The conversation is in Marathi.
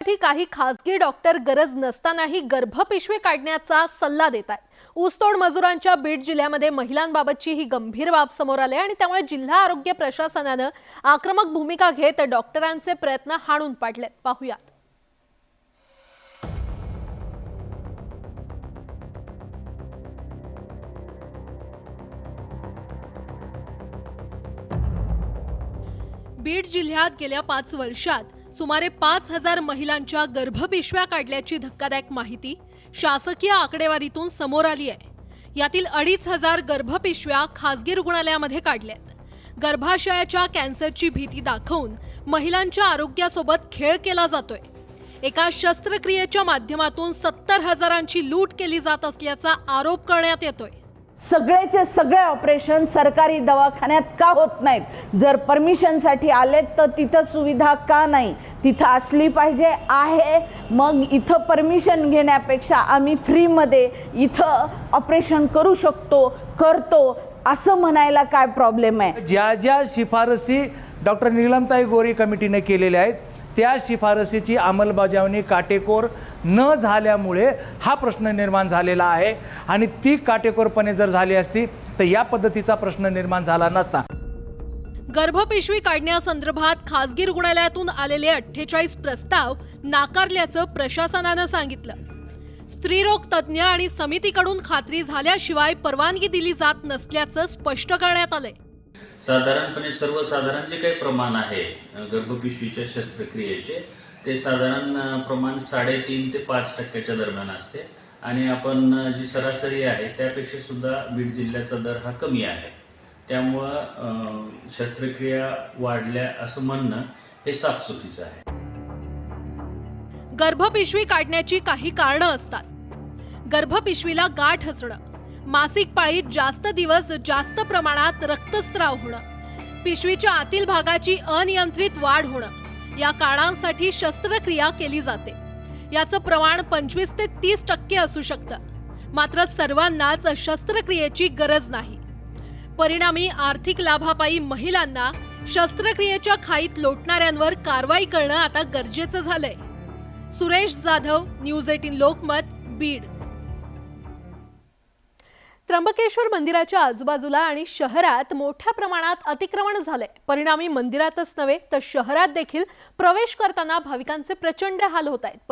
काही खासगी डॉक्टर गरज नसतानाही गर्भपिशवी काढण्याचा सल्ला देत आहेत। ऊसतोड मजुरांच्या बीड जिल्ह्यामध्ये महिलांबाबतची ही गंभीर बाब समोर आली आणि त्यामुळे जिल्हा आरोग्य प्रशासनाने आक्रमक भूमिका घेत डॉक्टरांचे प्रयत्न हाणून पाडले। पाहूयात। बीड जिल्ह्यात गेल्या 5 वर्षात सुमारे 5000 महिलांच्या गर्भपिशव्या काढल्याची धक्कादायक माहिती शासकीय आकडेवारीतून समोर आली आहे। यातील 2500 गर्भपिशव्या खासगी रुग्णालयामध्ये काढल्यात। गर्भाशयाच्या कॅन्सरची भीती दाखवून महिलांच्या आरोग्यासोबत खेळ केला जातोय। एका शस्त्रक्रियेच्या माध्यमातून 70,000ची लूट केली जात असल्याचा आरोप करण्यात येतोय। सगळेचे सगळे ऑपरेशन सरकारी दवाखान्यात का होत नाहीत? जर परमिशनसाठी आलेत तर तिथं सुविधा का नाही? तिथं असली पाहिजे आहे। मग इथं परमिशन घेण्यापेक्षा आम्ही फ्रीमध्ये इथं ऑपरेशन करू शकतो, करतो असं म्हणायला काय प्रॉब्लेम आहे? ज्या ज्या शिफारसी डॉक्टर नीलमताई गोरे कमिटीने केलेल्या आहेत त्या शिफारसीची अंमलबजावणी काटेकोर न झाल्यामुळे हा प्रश्न निर्माण झालेला आहे आणि ती काटेकोरपणे जर झाली असती तर या पद्धतीचा प्रश्न निर्माण झाला नसता। गर्भपिशवी काढण्यासंदर्भात खासगी रुग्णालयातून आलेले 48 प्रस्ताव नाकारल्याचं प्रशासनानं सांगितलं। स्त्रीरोग तज्ज्ञ आणि समितीकडून खात्री झाल्याशिवाय परवानगी दिली जात नसल्याचं स्पष्ट करण्यात आलंय। साधारणपणे सर्वसाधारण जे काही प्रमाण आहे गर्भपिशवीच्या शस्त्रक्रियेचे ते साधारण प्रमाण 3.5 ते 5% दरम्यान असते आणि आपण जी सरासरी आहे त्यापेक्षा सुद्धा बीड जिल्ह्याचा दर हा कमी आहे। त्यामुळं शस्त्रक्रिया वाढल्या असं म्हणणं हे साफ चुकीचं आहे। गर्भपिशवी काढण्याची काही कारणं असतात। गर्भपिशवीला गाठ असणं, मासिक पाळीत जास्त दिवस जास्त प्रमाणात रक्तस्राव होणं, पिशवीच्या आतील भागाची अनियंत्रित वाढ होणं या कारणांसाठी शस्त्रक्रिया केली जाते। याचं प्रमाण 25 ते 30% असू शकतं। मात्र सर्वांनाच शस्त्रक्रियेची गरज नाही। परिणामी आर्थिक लाभापायी महिलांना शस्त्रक्रियेच्या खाईत लोटणाऱ्यांवर कारवाई करणं आता गरजेचं झालंय। सुरेश जाधव, न्यूज 18 लोकमत, बीड। त्र्यंबकेश्वर मंदिराच्या आजूबाजूला आणि शहरात मोठ्या प्रमाणात अतिक्रमण झाले। परिणामी मंदिरातच नव्हे तर शहरात देखील प्रवेश करताना भाविकांचे प्रचंड हाल होत आहेत।